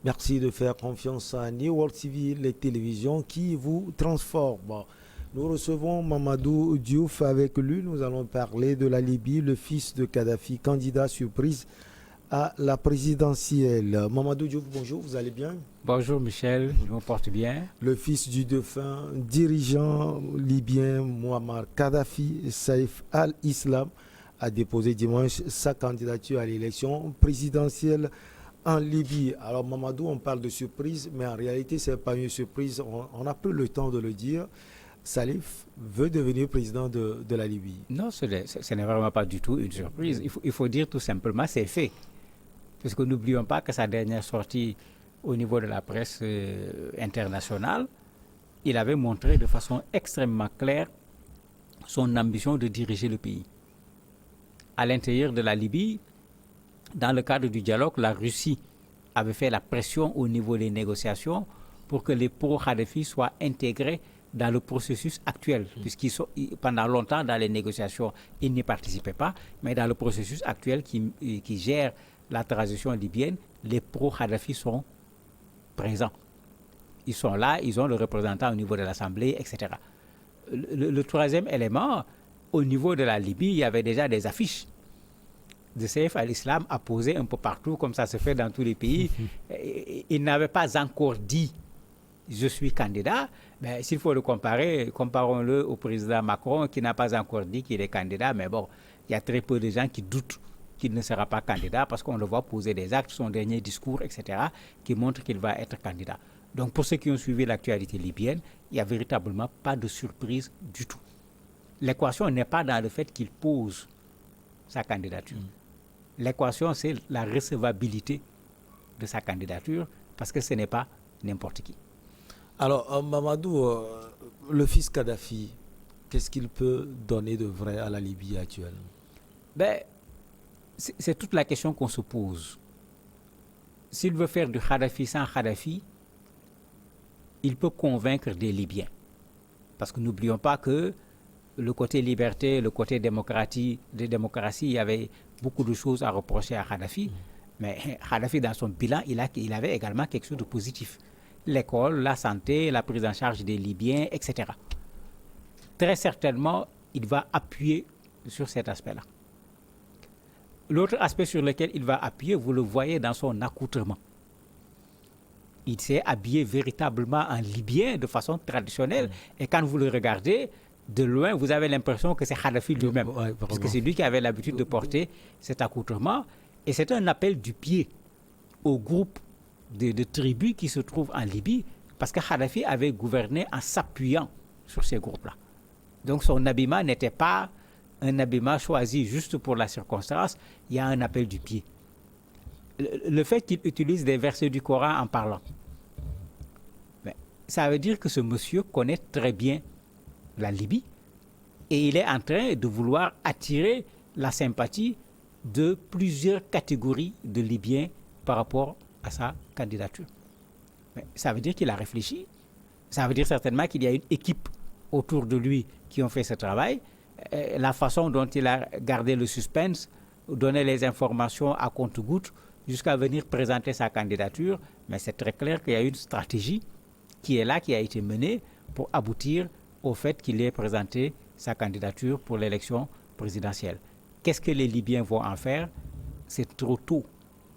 Merci de faire confiance à New World TV, les télévisions qui vous transforment. Nous recevons Mamadou Diouf. Avec lui, nous allons parler de la Libye, le fils de Kadhafi, candidat surprise à la présidentielle. Mamadou Diouf, bonjour, vous allez bien? Bonjour Michel, je me porte bien. Le fils du défunt dirigeant libyen Muammar Kadhafi, Saïf al-Islam, a déposé dimanche sa candidature à l'élection présidentielle en Libye. Alors Mamadou, on parle de surprise, mais en réalité, ce n'est pas une surprise. On n'a plus le temps de le dire. Salif veut devenir président de la Libye. Non, ce n'est vraiment pas du tout une surprise. Il faut dire tout simplement c'est fait. Parce que n'oublions pas que sa dernière sortie au niveau de la presse internationale, il avait montré de façon extrêmement claire son ambition de diriger le pays. À l'intérieur de la Libye, dans le cadre du dialogue, la Russie avait fait la pression au niveau des négociations pour que les pro-Kadhafi soient intégrés dans le processus actuel, puisqu'ils sont, pendant longtemps, dans les négociations, ils n'y participaient pas, mais dans le processus actuel qui gère la transition libyenne, les pro-Kadhafi sont présents. Ils sont là, ils ont le représentant au niveau de l'Assemblée, etc. Le troisième élément, au niveau de la Libye, il y avait déjà des affiches de Saïf al-Islam apposées un peu partout, comme ça se fait dans tous les pays. Il n'avait pas encore dit je suis candidat, mais s'il faut le comparer, comparons-le au président Macron qui n'a pas encore dit qu'il est candidat, mais bon, il y a très peu de gens qui doutent qu'il ne sera pas candidat parce qu'on le voit poser des actes, son dernier discours, etc., qui montrent qu'il va être candidat. Donc pour ceux qui ont suivi l'actualité libyenne, il n'y a véritablement pas de surprise du tout. L'équation n'est pas dans le fait qu'il pose sa candidature. L'équation, c'est la recevabilité de sa candidature parce que ce n'est pas n'importe qui. Alors, Mamadou, le fils Kadhafi, qu'est-ce qu'il peut donner de vrai à la Libye actuelle? C'est toute la question qu'on se pose. S'il veut faire du Kadhafi sans Kadhafi, il peut convaincre des Libyens. Parce que n'oublions pas que le côté liberté, le côté démocratie, il y avait beaucoup de choses à reprocher à Kadhafi. Mais Kadhafi, dans son bilan, il avait également quelque chose de positif. L'école, la santé, la prise en charge des Libyens, etc. Très certainement, il va appuyer sur cet aspect-là. L'autre aspect sur lequel il va appuyer, vous le voyez dans son accoutrement. Il s'est habillé véritablement en Libyen de façon traditionnelle. Et quand vous le regardez, de loin, vous avez l'impression que c'est Kadhafi lui-même. Parce que c'est lui qui avait l'habitude de porter cet accoutrement. Et c'est un appel du pied au groupe de tribus qui se trouvent en Libye, parce que Kadhafi avait gouverné en s'appuyant sur ces groupes-là. Donc son habillement n'était pas un habillement choisi juste pour la circonstance, il y a un appel du pied. Le fait qu'il utilise des versets du Coran en parlant, ça veut dire que ce monsieur connaît très bien la Libye et il est en train de vouloir attirer la sympathie de plusieurs catégories de Libyens par rapport à sa candidature. Mais ça veut dire qu'il a réfléchi. Ça veut dire certainement qu'il y a une équipe autour de lui qui ont fait ce travail. La façon dont il a gardé le suspense, donné les informations à compte-gouttes jusqu'à venir présenter sa candidature. Mais c'est très clair qu'il y a une stratégie qui est là, qui a été menée pour aboutir au fait qu'il ait présenté sa candidature pour l'élection présidentielle. Qu'est-ce que les Libyens vont en faire? C'est trop tôt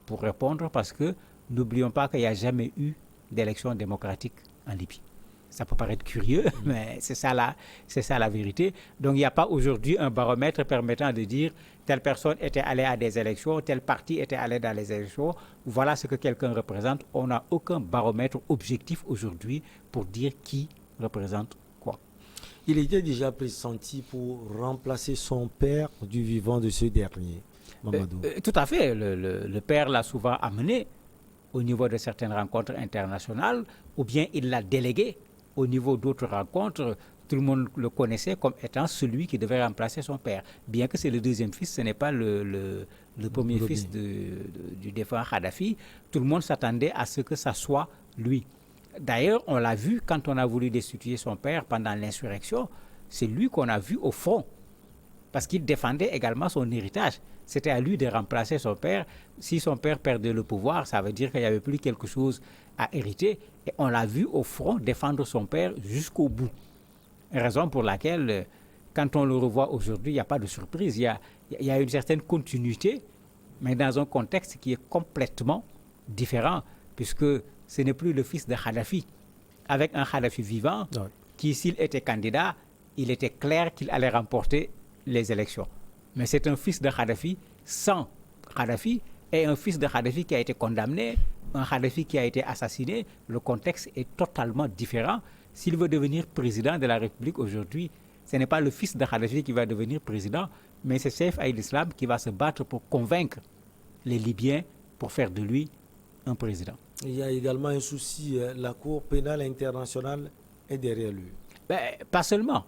pour répondre parce que n'oublions pas qu'il n'y a jamais eu d'élection démocratique en Libye. Ça peut paraître curieux, mais c'est ça la vérité. Donc il n'y a pas aujourd'hui un baromètre permettant de dire telle personne était allée à des élections, tel parti était allé dans les élections, voilà ce que quelqu'un représente. On n'a aucun baromètre objectif aujourd'hui pour dire qui représente quoi. Il était déjà pressenti pour remplacer son père du vivant de ce dernier, Mamadou. Tout à fait. Le père l'a souvent amené au niveau de certaines rencontres internationales, ou bien il l'a délégué au niveau d'autres rencontres. Tout le monde le connaissait comme étant celui qui devait remplacer son père. Bien que c'est le deuxième fils, ce n'est pas le premier fils du défunt Kadhafi. Tout le monde s'attendait à ce que ça soit lui. D'ailleurs, on l'a vu quand on a voulu destituer son père pendant l'insurrection, c'est lui qu'on a vu au front. parce qu'il défendait également son héritage. C'était à lui de remplacer son père. Si son père perdait le pouvoir, ça veut dire qu'il n'y avait plus quelque chose à hériter. Et on l'a vu au front défendre son père jusqu'au bout. Raison pour laquelle, quand on le revoit aujourd'hui, il n'y a pas de surprise. Il y a une certaine continuité, mais dans un contexte qui est complètement différent, puisque ce n'est plus le fils de Kadhafi, avec un Kadhafi vivant, qui, s'il était candidat, il était clair qu'il allait remporter les élections. Mais c'est un fils de Kadhafi sans Kadhafi, et un fils de Kadhafi qui a été condamné, un Kadhafi qui a été assassiné. Le contexte est totalement différent. S'il veut devenir président de la République aujourd'hui, ce n'est pas le fils de Kadhafi qui va devenir président, mais c'est Saif al-Islam qui va se battre pour convaincre les Libyens pour faire de lui un président. Il y a également un souci, la Cour pénale internationale est derrière lui. Pas seulement.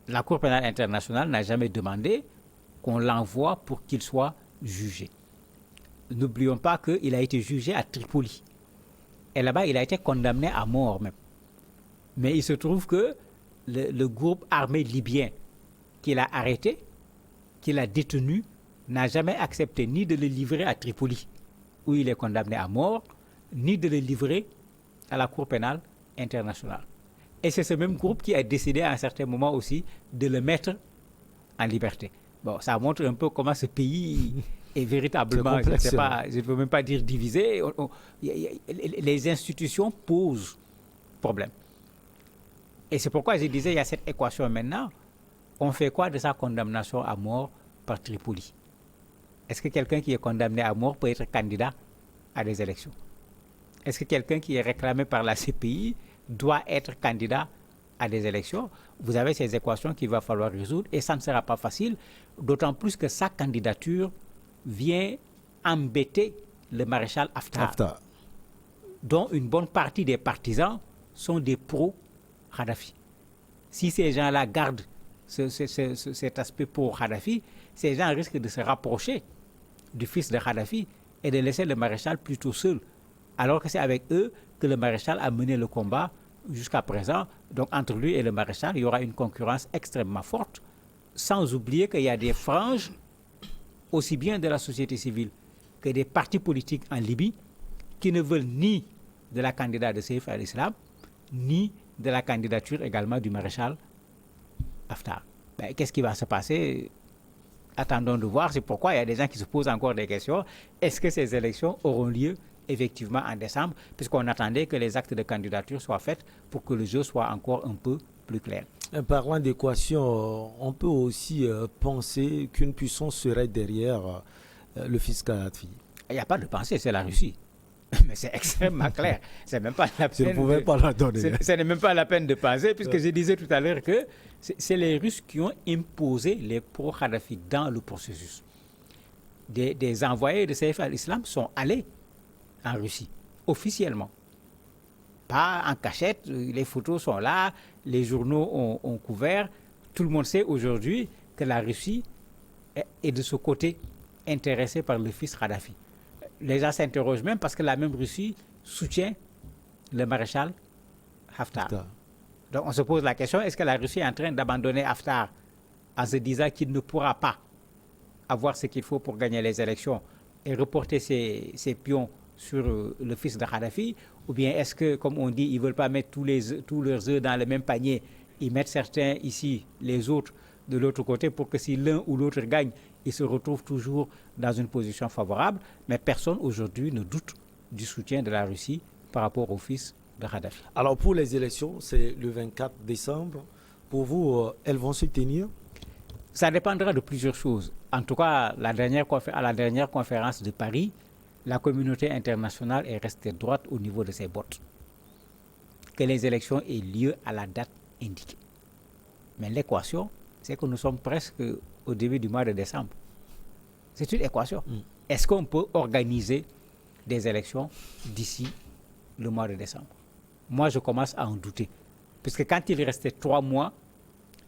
La Cour pénale internationale n'a jamais demandé qu'on l'envoie pour qu'il soit jugé. N'oublions pas qu'il a été jugé à Tripoli. Et là-bas, il a été condamné à mort même. Mais il se trouve que le groupe armé libyen qu'il a arrêté, qu'il a détenu, n'a jamais accepté ni de le livrer à Tripoli, où il est condamné à mort, ni de le livrer à la Cour pénale internationale. Et c'est ce même groupe qui a décidé à un certain moment aussi de le mettre en liberté. Bon, ça montre un peu comment ce pays est véritablement, je ne veux même pas dire divisé. Les institutions posent problème. Et c'est pourquoi je disais, il y a cette équation maintenant. On fait quoi de sa condamnation à mort par Tripoli? Est-ce que quelqu'un qui est condamné à mort peut être candidat à des élections? Est-ce que quelqu'un qui est réclamé par la CPI doit être candidat à des élections? Vous avez ces équations qu'il va falloir résoudre et ça ne sera pas facile, d'autant plus que sa candidature vient embêter le maréchal Haftar, dont une bonne partie des partisans sont des pro-Kadhafi. Si ces gens-là gardent cet aspect pro-Kadhafi, ces gens risquent de se rapprocher du fils de Kadhafi et de laisser le maréchal plutôt seul, alors que c'est avec eux que le maréchal a mené le combat jusqu'à présent. Donc entre lui et le maréchal, il y aura une concurrence extrêmement forte, sans oublier qu'il y a des franges, aussi bien de la société civile que des partis politiques en Libye, qui ne veulent ni de la candidature de Saif al-Islam, ni de la candidature également du maréchal Haftar. Qu'est-ce qui va se passer? Attendons de voir. C'est pourquoi il y a des gens qui se posent encore des questions. Est-ce que ces élections auront lieu effectivement en décembre, puisqu'on attendait que les actes de candidature soient faits pour que le jeu soit encore un peu plus clair. Parlant d'équation, on peut aussi penser qu'une puissance serait derrière le fils Kadhafi. Il n'y a pas de pensée, c'est la Russie. Mais c'est extrêmement clair. C'est même pas la peine. Je ne pouvais pas la donner. Ce n'est même pas la peine de penser, puisque je disais tout à l'heure que c'est les Russes qui ont imposé les pro-Kadhafi dans le processus. Des envoyés de Saif al-Islam sont allés en Russie, officiellement. Pas en cachette, les photos sont là, les journaux ont couvert. Tout le monde sait aujourd'hui que la Russie est de ce côté intéressée par le fils Kadhafi. Les gens s'interrogent même parce que la même Russie soutient le maréchal Haftar. Donc on se pose la question, est-ce que la Russie est en train d'abandonner Haftar en se disant qu'il ne pourra pas avoir ce qu'il faut pour gagner les élections et reporter ses pions sur le fils de Kadhafi? Ou bien est-ce que, comme on dit, ils ne veulent pas mettre tous leurs œufs dans le même panier, ils mettent certains ici, les autres de l'autre côté, pour que si l'un ou l'autre gagne, ils se retrouvent toujours dans une position favorable. Mais personne aujourd'hui ne doute du soutien de la Russie par rapport au fils de Kadhafi. Alors pour les élections, c'est le 24 décembre. Pour vous, elles vont se tenir? Ça dépendra de plusieurs choses. En tout cas, à la dernière conférence de Paris, la communauté internationale est restée droite au niveau de ses bottes. Que les élections aient lieu à la date indiquée. Mais l'équation, c'est que nous sommes presque au début du mois de décembre. C'est une équation. Est-ce qu'on peut organiser des élections d'ici le mois de décembre? Moi, je commence à en douter. Puisque quand il restait 3 mois,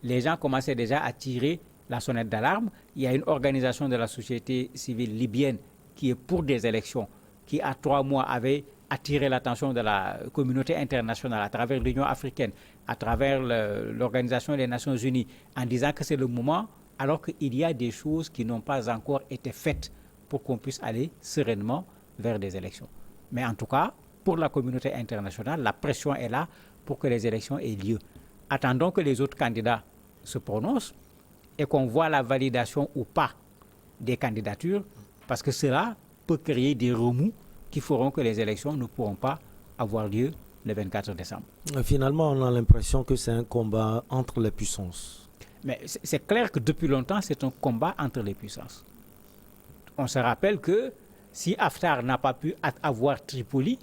les gens commençaient déjà à tirer la sonnette d'alarme. Il y a une organisation de la société civile libyenne qui est pour des élections, qui à 3 mois avait attiré l'attention de la communauté internationale à travers l'Union africaine, à travers l'Organisation des Nations Unies, en disant que c'est le moment alors qu'il y a des choses qui n'ont pas encore été faites pour qu'on puisse aller sereinement vers des élections. Mais en tout cas, pour la communauté internationale, la pression est là pour que les élections aient lieu. Attendons que les autres candidats se prononcent et qu'on voit la validation ou pas des candidatures, parce que cela peut créer des remous qui feront que les élections ne pourront pas avoir lieu le 24 décembre. Finalement, on a l'impression que c'est un combat entre les puissances. Mais c'est clair que depuis longtemps, c'est un combat entre les puissances. On se rappelle que si Haftar n'a pas pu avoir Tripoli,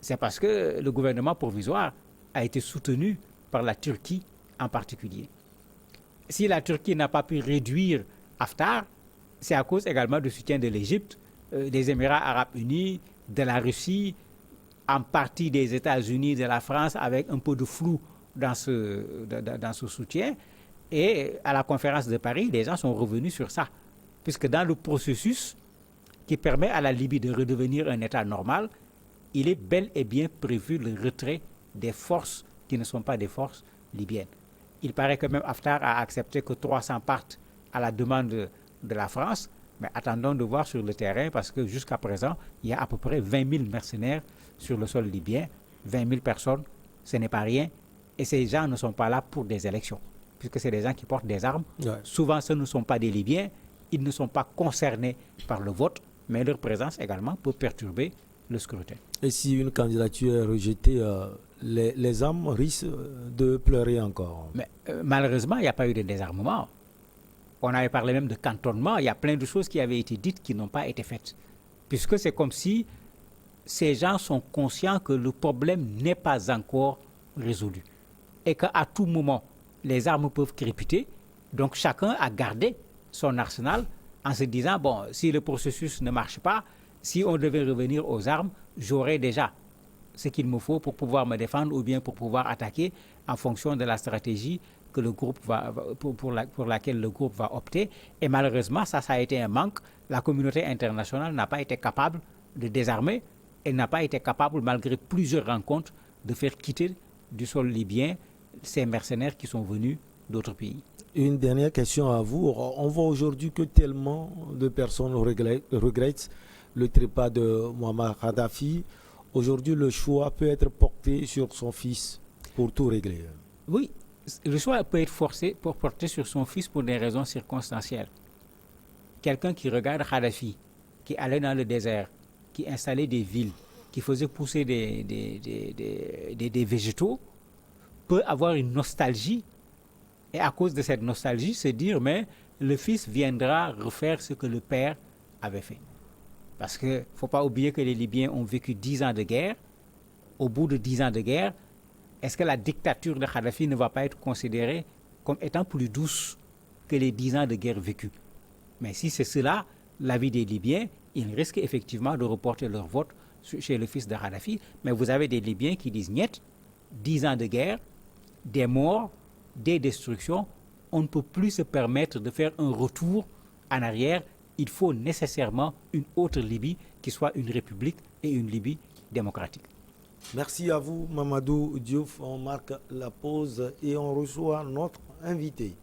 c'est parce que le gouvernement provisoire a été soutenu par la Turquie en particulier. Si la Turquie n'a pas pu réduire Haftar, c'est à cause également du soutien de l'Égypte, des Émirats arabes unis, de la Russie, en partie des États-Unis, de la France, avec un peu de flou dans ce soutien. Et à la conférence de Paris, les gens sont revenus sur ça. Puisque dans le processus qui permet à la Libye de redevenir un État normal, il est bel et bien prévu le retrait des forces qui ne sont pas des forces libyennes. Il paraît que même Haftar a accepté que 300 partent à la demande de la France, mais attendons de voir sur le terrain parce que jusqu'à présent, il y a à peu près 20 000 mercenaires sur le sol libyen. 20 000 personnes, ce n'est pas rien. Et ces gens ne sont pas là pour des élections, puisque c'est des gens qui portent des armes. Ouais. Souvent, ce ne sont pas des Libyens. Ils ne sont pas concernés par le vote, mais leur présence également peut perturber le scrutin. Et si une candidature est rejetée, les âmes risquent de pleurer encore. Mais malheureusement, il n'y a pas eu de désarmement. On avait parlé même de cantonnement. Il y a plein de choses qui avaient été dites qui n'ont pas été faites. Puisque c'est comme si ces gens sont conscients que le problème n'est pas encore résolu. Et qu'à tout moment, les armes peuvent crépiter. Donc chacun a gardé son arsenal en se disant, bon, si le processus ne marche pas, si on devait revenir aux armes, j'aurais déjà ce qu'il me faut pour pouvoir me défendre ou bien pour pouvoir attaquer en fonction de la stratégie que le groupe pour laquelle le groupe va opter. Et malheureusement, ça a été un manque. La communauté internationale n'a pas été capable de désarmer. Elle n'a pas été capable, malgré plusieurs rencontres, de faire quitter du sol libyen ces mercenaires qui sont venus d'autres pays. Une dernière question à vous. On voit aujourd'hui que tellement de personnes regrettent le trépas de Muammar Kadhafi. Aujourd'hui, le choix peut être porté sur son fils pour tout régler. Oui, le choix peut être forcé pour porter sur son fils pour des raisons circonstancielles. Quelqu'un qui regarde Kadhafi, qui allait dans le désert, qui installait des villes, qui faisait pousser des végétaux, peut avoir une nostalgie et à cause de cette nostalgie se dire mais le fils viendra refaire ce que le père avait fait. Parce qu'il ne faut pas oublier que les Libyens ont vécu 10 ans de guerre. Au bout de 10 ans de guerre, est-ce que la dictature de Kadhafi ne va pas être considérée comme étant plus douce que les 10 ans de guerre vécus? Mais si c'est cela, l'avis des Libyens, ils risquent effectivement de reporter leur vote chez le fils de Kadhafi. Mais vous avez des Libyens qui disent niet, 10 ans de guerre, des morts, des destructions, on ne peut plus se permettre de faire un retour en arrière. Il faut nécessairement une autre Libye qui soit une république et une Libye démocratique. Merci à vous, Mamadou Diouf. On marque la pause et on reçoit notre invité.